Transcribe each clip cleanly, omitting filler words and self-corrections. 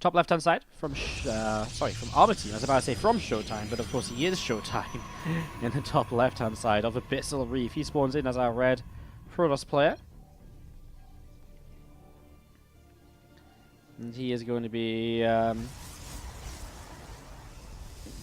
top left-hand side from from Armor Team. I was about to say from ShoWTimE, but of course he is ShoWTimE in the top left-hand side of Abyssal Reef. He spawns in as our red Protoss player. And he is going to be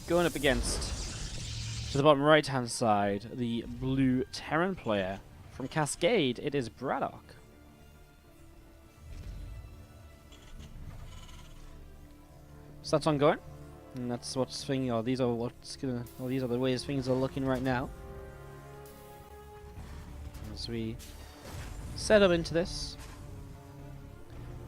going up against, to the bottom right-hand side, the blue Terran player. From Cascade, it is BratOK. So that's ongoing, and that's what's thing. Or these are what's gonna. Well, these are the ways things are looking right now. As we set up into this,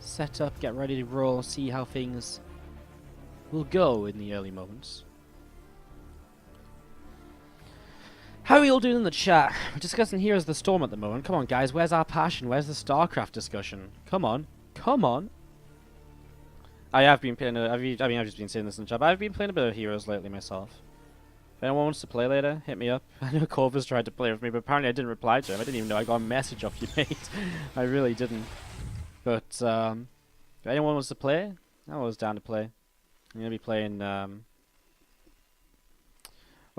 set up, get ready to roll, see how things will go in the early moments. How are we all doing in the chat? We're discussing Heroes of the Storm at the moment. Come on, guys. Where's our passion? Where's the StarCraft discussion? Come on. Come on. I have been playing. I've just been saying this in the chat. But I've been playing a bit of Heroes lately myself. If anyone wants to play later, hit me up. I know Corvus tried to play with me, but apparently I didn't reply to him. I didn't even know I got a message off you, mate. I really didn't. But if anyone wants to play, I was down to play. I'm gonna be playing. Well,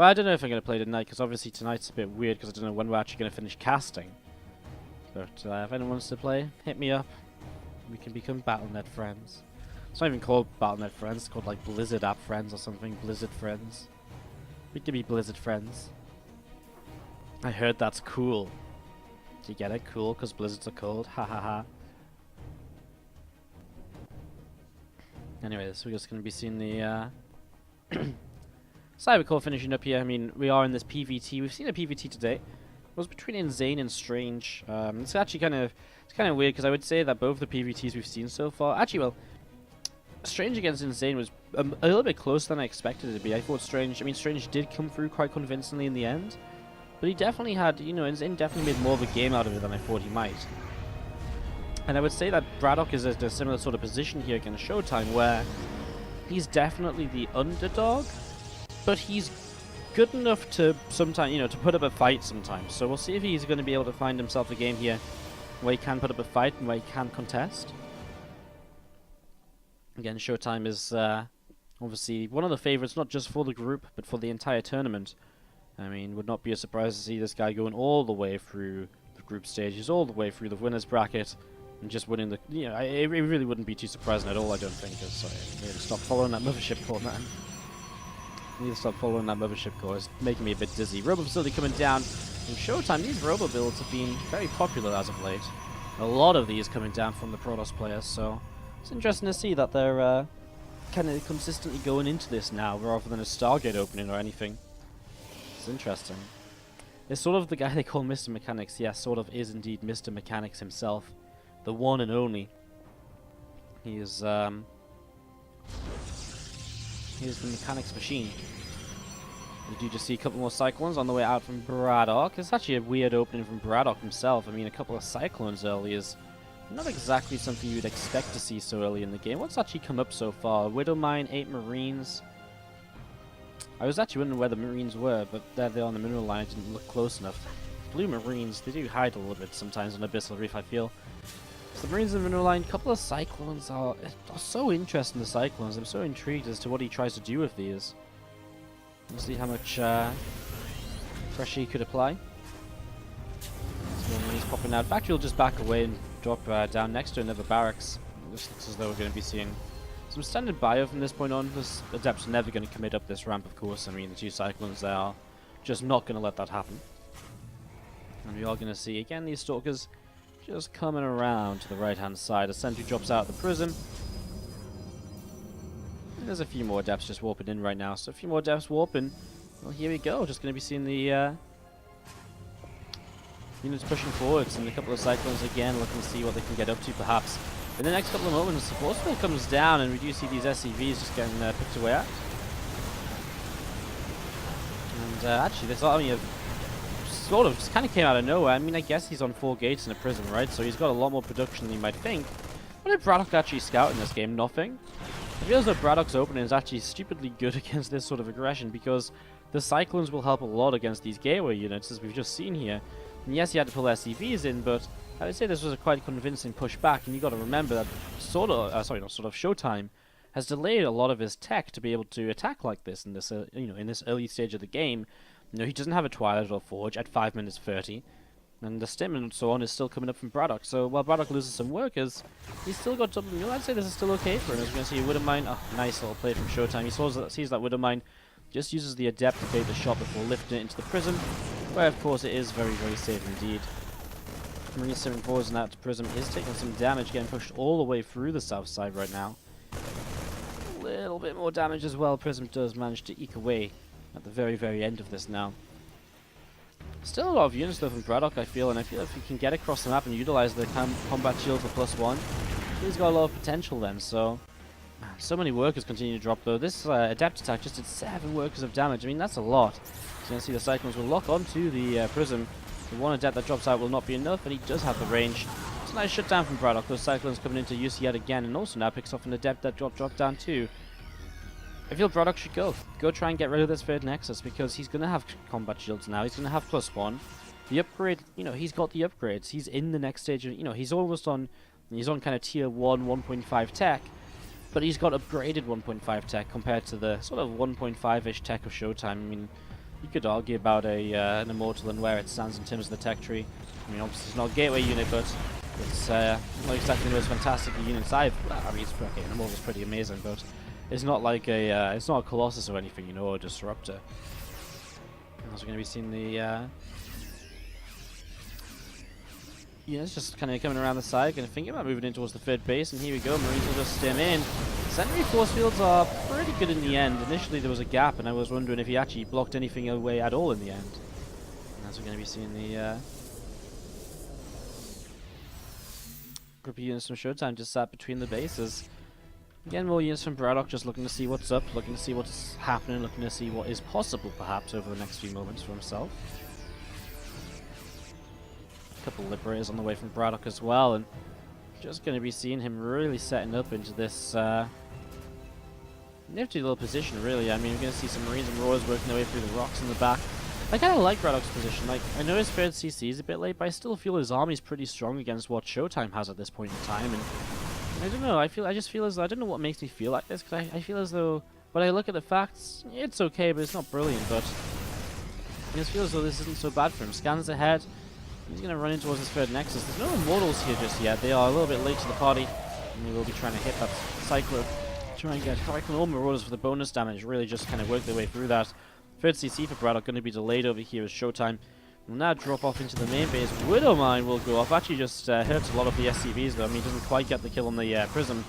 I don't know if I'm gonna play tonight because obviously tonight's a bit weird because I don't know when we're actually gonna finish casting. But if anyone wants to play, hit me up. We can become BattleNet friends. It's not even called BattleNet friends. It's called like Blizzard app friends or something. Blizzard friends. We can be Blizzard friends. I heard that's cool. Do you get it? Cool because Blizzards are cold. Ha ha ha. Anyways, we're just going to be seeing the Cybercore finishing up here. I mean, we are in this PvT. We've seen a PvT today. It was between Insane and Strange. It's actually kind of weird because I would say that both the PvTs we've seen so far, actually, well, Strange against Insane was a little bit closer than I expected it to be. I thought Strange did come through quite convincingly in the end, but he definitely had, you know, Insane definitely made more of a game out of it than I thought he might. And I would say that BratOK is at a similar sort of position here against ShoWTimE, where he's definitely the underdog, but he's good enough to sometimes, you know, to put up a fight sometimes. So we'll see if he's going to be able to find himself a game here where he can put up a fight and where he can contest. Again, ShoWTimE is obviously one of the favorites, not just for the group, but for the entire tournament. I mean, would not be a surprise to see this guy going all the way through the group stages, all the way through the winners bracket, and just winning the, you know, it really wouldn't be too surprising at all, I don't think. Sorry, I need to stop following that mothership core, man. I need to stop following that mothership core. It's making me a bit dizzy. Robo facility coming down. In ShoWTimE, these Robo builds have been very popular as of late. A lot of these coming down from the Protoss players, so it's interesting to see that they're kind of consistently going into this now, rather than a Stargate opening or anything. It's interesting. It's sort of the guy they call Mr. Mechanics. Yes, sort of is indeed Mr. Mechanics himself. The one and only. He is the mechanics machine. We do just see a couple more Cyclones on the way out from BratOK. It's actually a weird opening from BratOK himself. I mean, a couple of Cyclones early is not exactly something you'd expect to see so early in the game. What's actually come up so far? Widowmine, 8 Marines. I was actually wondering where the Marines were, but there they are on the mineral line. I didn't look close enough. Blue Marines, they do hide a little bit sometimes on Abyssal Reef, I feel. So the Marines in the mineral line, a couple of Cyclones are so interesting, the Cyclones. I'm so intrigued as to what he tries to do with these. We'll see how much pressure he could apply. So Marines popping out. Actually, we'll just back away and drop down next to another barracks. It just looks as though we're going to be seeing some standard bio from this point on. Because Adepts are never going to commit up this ramp, of course. I mean, the two Cyclones, they are just not going to let that happen. And we are going to see, again, these Stalkers just coming around to the right-hand side. A sentry drops out of the prism. And there's a few more Adepts just warping in right now. So a few more Adepts warping. Well, here we go. Just going to be seeing the units pushing forwards, and a couple of Cyclones again looking to see what they can get up to, perhaps. In the next couple of moments, the support spell comes down, and we do see these SCVs just getting picked away at. And actually, this army of sort of just kind of came out of nowhere. I mean, I guess he's on 4 gates in a prism, right? So he's got a lot more production than you might think. What did BratOK actually scout in this game? Nothing. It feels like BratOK's opening is actually stupidly good against this sort of aggression, because the Cyclones will help a lot against these gateway units, as we've just seen here. And yes, he had to pull SCVs in, but I would say this was a quite convincing pushback. And you got to remember that ShoWTimE has delayed a lot of his tech to be able to attack like this in this in this early stage of the game. He doesn't have a Twilight or Forge at 5 minutes 30. And the stim and so on is still coming up from BratOK. So while BratOK loses some workers, he's still got something. I'd say this is still okay for him. As we're going to see, Widowmine. Oh, nice little play from ShoWTimE. He sees that Widowmine, just uses the Adept to bait the shot before lifting it into the Prism, where of course it is very, very safe indeed. Marine steering forwards and that Prism is taking some damage, getting pushed all the way through the south side right now. A little bit more damage as well. Prism does manage to eke away at the very, very end of this now. Still a lot of units though from BratOK, I feel, and I feel if he can get across the map and utilize the combat shield for +1, he's got a lot of potential then. So, man, so many workers continue to drop though. This Adept attack just did 7 workers of damage. I mean, that's a lot. So you're going to see the Cyclones will lock onto the Prism. The one Adept that drops out will not be enough, and he does have the range. It's a nice shutdown from BratOK. Those Cyclones coming into use yet again, and also now picks off an Adept that dropped down too. I feel BratOK should go try and get rid of this third Nexus, because he's going to have combat shields now. He's going to have +1. The upgrade, he's got the upgrades. He's in the next stage of, he's almost on, he's on kind of tier 1, 1.5 tech, but he's got upgraded 1.5 tech compared to the sort of 1.5-ish tech of ShoWTimE. I mean, you could argue about an Immortal and where it stands in terms of the tech tree. I mean, obviously it's not a gateway unit, but it's not exactly the most fantastic units I've. I mean, okay, an Immortal's pretty amazing, but it's not like a, it's not a Colossus or anything, or a Disruptor. And also going to be seeing the, it's just kind of coming around the side, going to think about moving in towards the third base, and here we go, Marines will just stem in. Secondary force fields are pretty good in the end. Initially there was a gap, and I was wondering if he actually blocked anything away at all in the end. And as we're going to be seeing the, group of units from ShoWTimE just sat between the bases. Again, more units from BratOK, just looking to see what's up, looking to see what's happening, looking to see what is possible, perhaps, over the next few moments for himself. A couple of Liberators on the way from BratOK as well, and just going to be seeing him really setting up into this nifty little position, really. I mean, we're going to see some Marines and Roars working their way through the rocks in the back. I kind of like BratOK's position. Like, I know his third CC is a bit late, but I still feel his army's pretty strong against what ShoWTimE has at this point in time, and I don't know, I just feel as though, I don't know what makes me feel like this, because I feel as though, when I look at the facts, it's okay, but it's not brilliant, but I just feel as though this isn't so bad for him. Scans ahead, he's going to run in towards his third Nexus. There's no Immortals here just yet, they are a little bit late to the party, and he will be trying to hit that Cyclone, try and get Cyclone or Marauders for the bonus damage, really just kind of work their way through that. Third CC for BratOK going to be delayed over here as ShoWTimE will now drop off into the main base. Widowmine will go off. Actually just hurts a lot of the SCVs though. I mean, he doesn't quite get the kill on the Prism.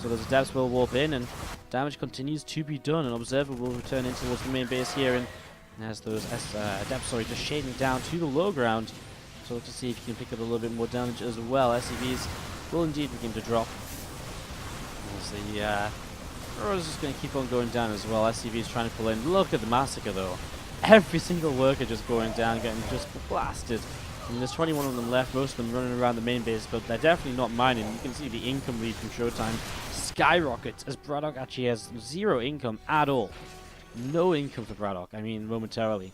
So those Adepts will warp in and damage continues to be done. An Observer will return in towards the main base here, and as those Adepts, just shading down to the low ground. So let's see if he can pick up a little bit more damage as well. SCVs will indeed begin to drop. As the Marauders is going to keep on going down as well. SCVs trying to pull in. Look at the massacre though. Every single worker just going down, getting just blasted. And there's 21 of them left, most of them running around the main base, but they're definitely not mining. You can see the income lead from ShoWTimE skyrockets, as BratOK actually has 0 income at all. No income for BratOK, I mean, momentarily.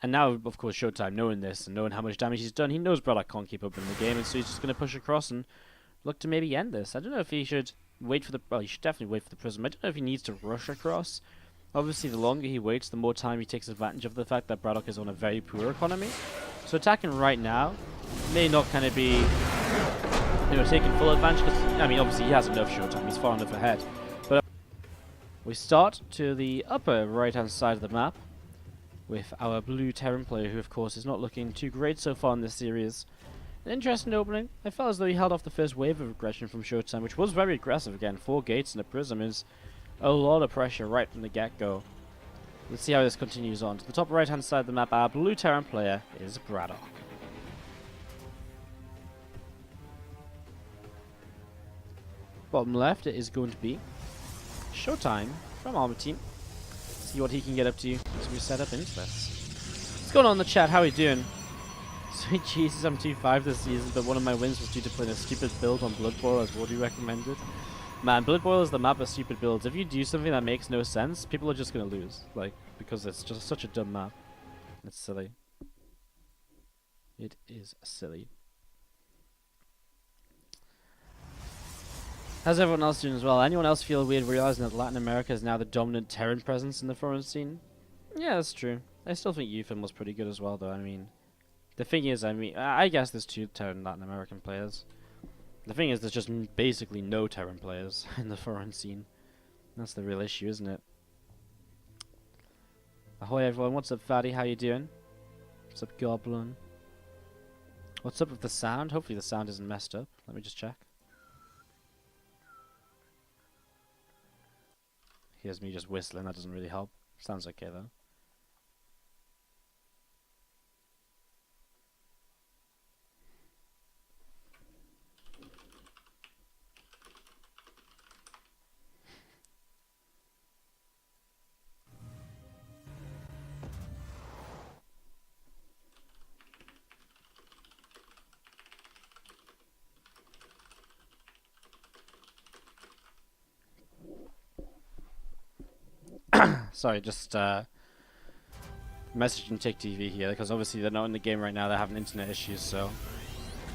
And now, of course, ShoWTimE, knowing this and knowing how much damage he's done, he knows BratOK can't keep up in the game, and so he's just going to push across and look to maybe end this. I don't know if he should wait for the... Well, he should definitely wait for the Prism. I don't know if he needs to rush across. Obviously, the longer he waits, the more time he takes advantage of the fact that BratOK is on a very poor economy. So attacking right now may not kind of be, taking full advantage, because, I mean, obviously he has enough ShoWTimE, he's far enough ahead. But we start to the upper right-hand side of the map with our blue Terran player, who, of course, is not looking too great so far in this series. An interesting opening. I felt as though he held off the first wave of aggression from ShoWTimE, which was very aggressive. Again, 4 gates and a Prism is a lot of pressure right from the get-go. Let's see how this continues on. To the top right-hand side of the map, our blue Terran player is BratOK. Bottom left, it is going to be ShoWTimE from Armor Team. See what he can get up to as we set up into this. What's going on in the chat? How are we doing? Sweet Jesus, I'm 2-5 this season, but one of my wins was due to playing a stupid build on Blood Boil as Wardy recommended. Man, Blood Boil is the map of stupid builds. If you do something that makes no sense, people are just going to lose. Like, because it's just such a dumb map. It's silly. It is silly. How's everyone else doing as well? Anyone else feel weird realizing that Latin America is now the dominant Terran presence in the foreign scene? Yeah, that's true. I still think UFIM was pretty good as well, though. I mean, the thing is, I guess there's 2 Terran Latin American players. The thing is, there's just basically no Terran players in the foreign scene. That's the real issue, isn't it? Ahoy everyone, what's up Fatty, how you doing? What's up Goblin? What's up with the sound? Hopefully the sound isn't messed up. Let me just check. Here's me just whistling, that doesn't really help. Sounds okay though. Sorry, just messaging TikTV here because obviously they're not in the game right now. They're having internet issues, so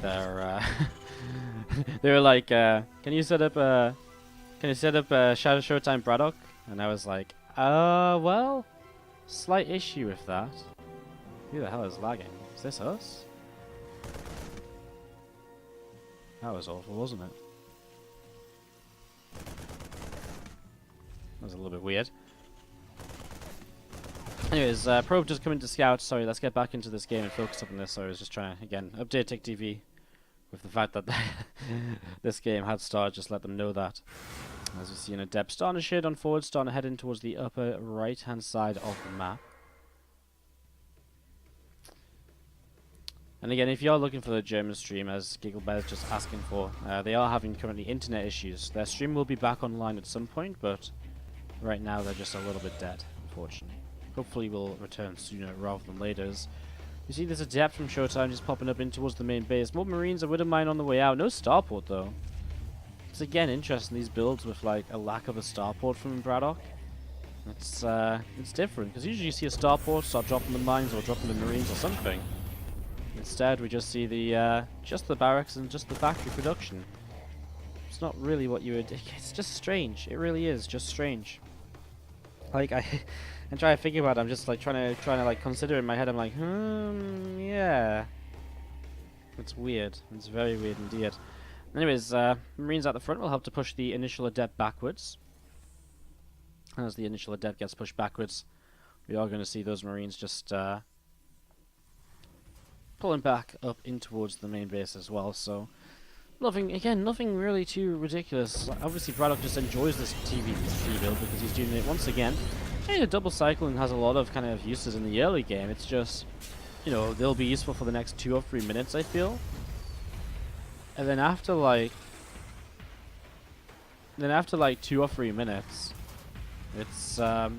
they're they were like, "Can you set up ShoWTimE BratOK?" And I was like, well, slight issue with that." Who the hell is lagging? Is this us? That was awful, wasn't it? That was a little bit weird. Anyways, Probe just coming to scout. Sorry, let's get back into this game and focus up on this. Sorry, I was just trying to, again, update TikTV with the fact that this game had started. Just let them know that. As you see in a depth, starting to shade on forward, starting to head in towards the upper right-hand side of the map. And again, if you're looking for the German stream, as Gigglebear is just asking for, they are having currently internet issues. Their stream will be back online at some point, but right now they're just a little bit dead, unfortunately. Hopefully we'll return sooner rather than later. You see there's a depth from ShoWTimE just popping up in towards the main base. More Marines, I wouldn't mind on the way out. No starport though. It's again interesting, these builds with like a lack of a starport from BratOK. It's different, because usually you see a starport start dropping the mines or dropping the Marines or something. Instead we just see the just the barracks and just the factory production. It's not really what you would... It's just strange. It really is just strange. Like I'm trying to think about it. I'm just like trying to like consider in my head. I'm like, yeah. It's weird. It's very weird indeed. Anyways, Marines at the front will help to push the initial adept backwards. As the initial adept gets pushed backwards, we are going to see those Marines just pulling back up in towards the main base as well. So nothing really too ridiculous. Obviously, BratOK just enjoys this PvT build because he's doing it once again. Hey, the double cycling has a lot of kind of uses in the early game. It's just, you know, they'll be useful for the next 2 or 3 minutes, I feel. And then after like 2 or 3 minutes, it's they're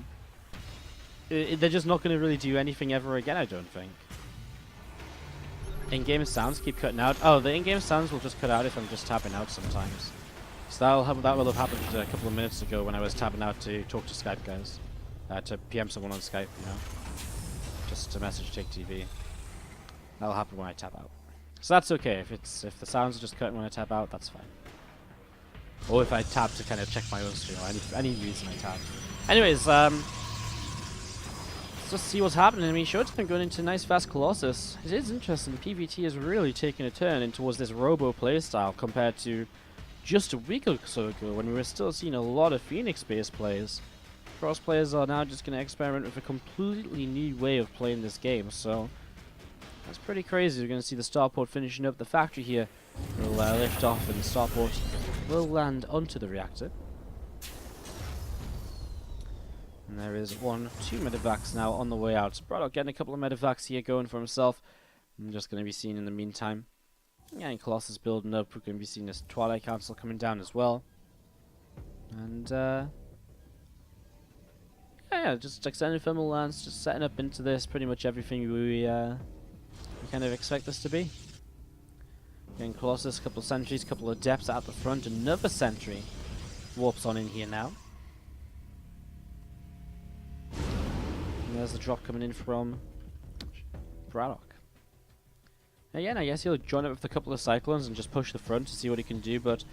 just not going to really do anything ever again, I don't think. In-game sounds keep cutting out. Oh, the in-game sounds will just cut out if I'm just tapping out sometimes. So that will have happened a couple of minutes ago when I was tapping out to talk to Skype guys. To PM someone on Skype, you know. Just to message TikTV. That'll happen when I tap out. So that's okay. If the sounds are just cutting when I tap out, that's fine. Or if I tap to kind of check my own stream, or any reason I tap. Anyways, let's just see what's happening. I mean, ShoWTimE going into nice fast Colossus. It is interesting. PvT is really taking a turn in towards this robo playstyle compared to just a week or so ago when we were still seeing a lot of Phoenix-based plays. Cross players are now just going to experiment with a completely new way of playing this game, so that's pretty crazy. We're going to see the starport finishing up. The factory here will lift off and the starport will land onto the reactor. And there is 2 medevacs now on the way out. So BratOK getting a couple of medevacs here going for himself. I'm just going to be seeing in the meantime. Yeah, and Colossus building up. We're going to be seeing this Twilight Council coming down as well. And yeah, just extended thermal lance, just setting up into this pretty much everything we kind of expect this to be. Getting Colossus, couple of sentries, couple of depths out the front, another sentry warps on in here now. And there's the drop coming in from BratOK. Again, I guess he'll join up with a couple of cyclones and just push the front to see what he can do, but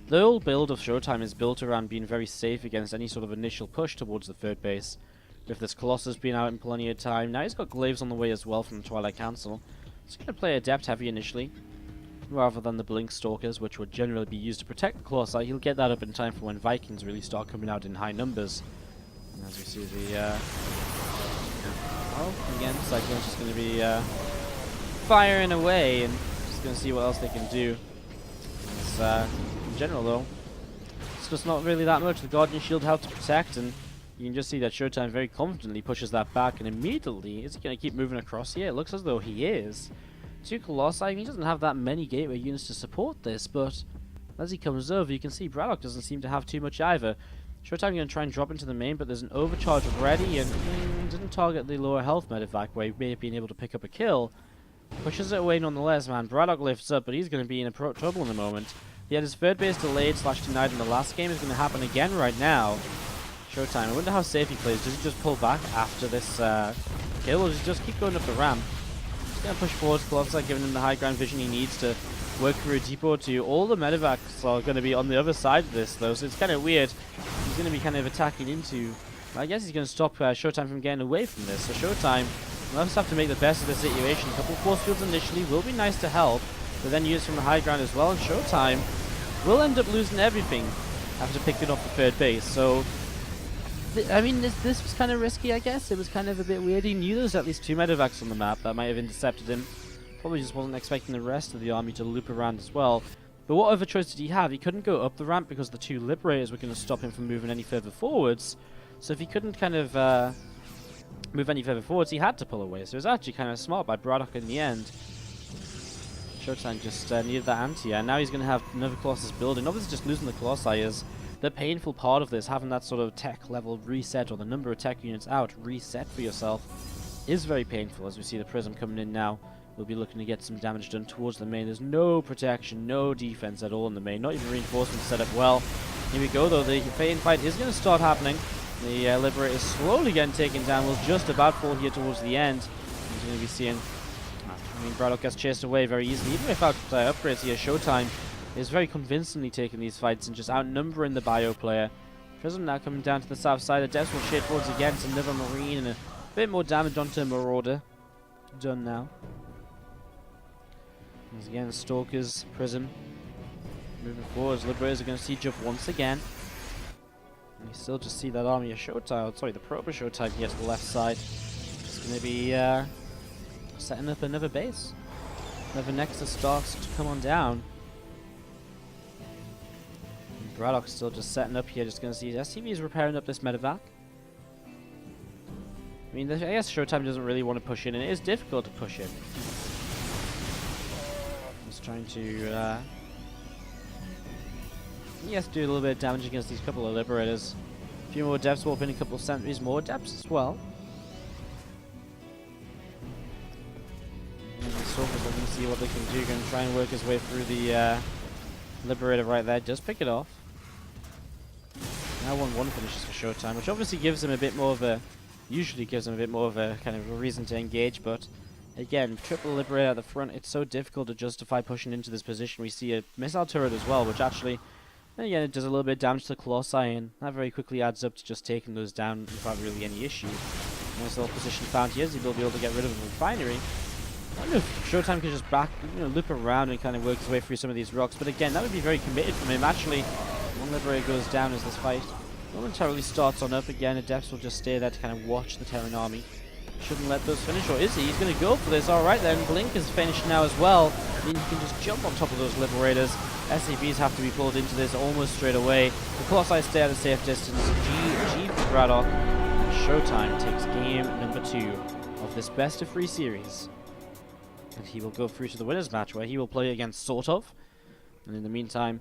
The whole build of ShoWTimE is built around being very safe against any sort of initial push towards the third base. With this Colossus being out in plenty of time, now he's got Glaives on the way as well from the Twilight Council. He's going to play Adept heavy initially, rather than the Blink Stalkers, which would generally be used to protect the Colossi. He'll get that up in time for when Vikings really start coming out in high numbers. And as we see the, well, again, Cyclone's just going to be firing away, and just going to see what else they can do. In general, though, it's just not really that much. The Guardian Shield helps to protect, and you can just see that ShoWTimE very confidently pushes that back, and immediately, is he going to keep moving across here? It looks as though he is. 2 Colossi, I mean, he doesn't have that many gateway units to support this, but as he comes over, you can see BratOK doesn't seem to have too much either. ShoWTimE going to try and drop into the main, but there's an overcharge ready, and didn't target the lower health medevac where he may have been able to pick up a kill. Pushes it away nonetheless, man. BratOK lifts up, but he's going to be in trouble in a moment. He had his third base delayed / denied in the last game. It's going to happen again right now. ShoWTimE, I wonder how safe he plays. Does he just pull back after this kill, or does he just keep going up the ramp? He's going to push forward Colossi, giving him the high ground vision he needs to work through a depot to. All the medevacs are going to be on the other side of this, though, so it's kind of weird. He's going to be kind of attacking into... I guess he's going to stop ShoWTimE from getting away from this. So ShoWTimE will just have to make the best of the situation. A couple of force fields initially will be nice to help, but then use from the high ground as well, and ShoWTimE will end up losing everything after picking off the third base. So, I mean, this was kind of risky, I guess. It was kind of a bit weird. He knew there was at least 2 medevacs on the map that might have intercepted him. Probably just wasn't expecting the rest of the army to loop around as well. But what other choice did he have? He couldn't go up the ramp because the 2 Liberators were going to stop him from moving any further forwards. So if he couldn't kind of move any further forwards, he had to pull away. So it was actually kind of smart by BratOK in the end. ShoWTimE just needed that anti, and now he's going to have another Colossus building. Obviously just losing the Colossi is the painful part of this. Having that sort of tech level reset, or the number of tech units out reset for yourself, is very painful. As we see the Prism coming in now, we'll be looking to get some damage done towards the main. There's no protection, no defense at all in the main, not even reinforcements set up well. Here we go though, the main fight is going to start happening. The Liberator is slowly getting taken down, will just about fall here towards the end. He's going to be seeing... I mean, BratOK gets chased away very easily. Even without upgrades here, ShoWTimE is very convincingly taking these fights and just outnumbering the bio player. Prism now coming down to the south side. The Depths will shade forwards again. It's another Marine and a bit more damage onto Marauder. Done now. Once again, Stalkers, Prism. Moving forwards, Liberators are going to siege up once again. And you still just see that army of ShoWTimE, sorry, the Prober ShoWTimE here to the left side. It's going to be setting up another base. Another Nexus starts to come on down. And BratOK's still just setting up here, just going to see SCV is repairing up this medevac. I mean, I guess ShoWTimE doesn't really want to push in, and it is difficult to push in. Just trying to, yes, do a little bit of damage against these couple of Liberators. A few more Depths, warp in a couple of sentries, more Depths as well. And the Stalkers looking to see what they can do, going to try and work his way through the Liberator right there, just pick it off. Now 1-1 finishes for ShoWTimE, which obviously gives him a bit more of a, usually gives him a bit more of a kind of a reason to engage, but again, triple Liberator at the front, it's so difficult to justify pushing into this position. We see a missile turret as well, which actually, again, it does a little bit of damage to the Colossi, and that very quickly adds up to just taking those down without really any issue. Nice little position found here, so he'll be able to get rid of the refinery. I wonder if ShoWTimE can just back, loop around and kind of work his way through some of these rocks, but again, that would be very committed from him. Actually, one Liberator goes down as this fight momentarily starts on up again. The Depths will just stay there to kind of watch the Terran army. Shouldn't let those finish, or is he? He's going to go for this. Alright then, Blink is finished now as well. I mean, he can just jump on top of those Liberators. SCVs have to be pulled into this almost straight away. The Colossi stay at a safe distance. GG for BratOK. And ShoWTimE takes game number 2 of this best of 3 series. And he will go through to the winners match, where he will play against Sort of. And in the meantime,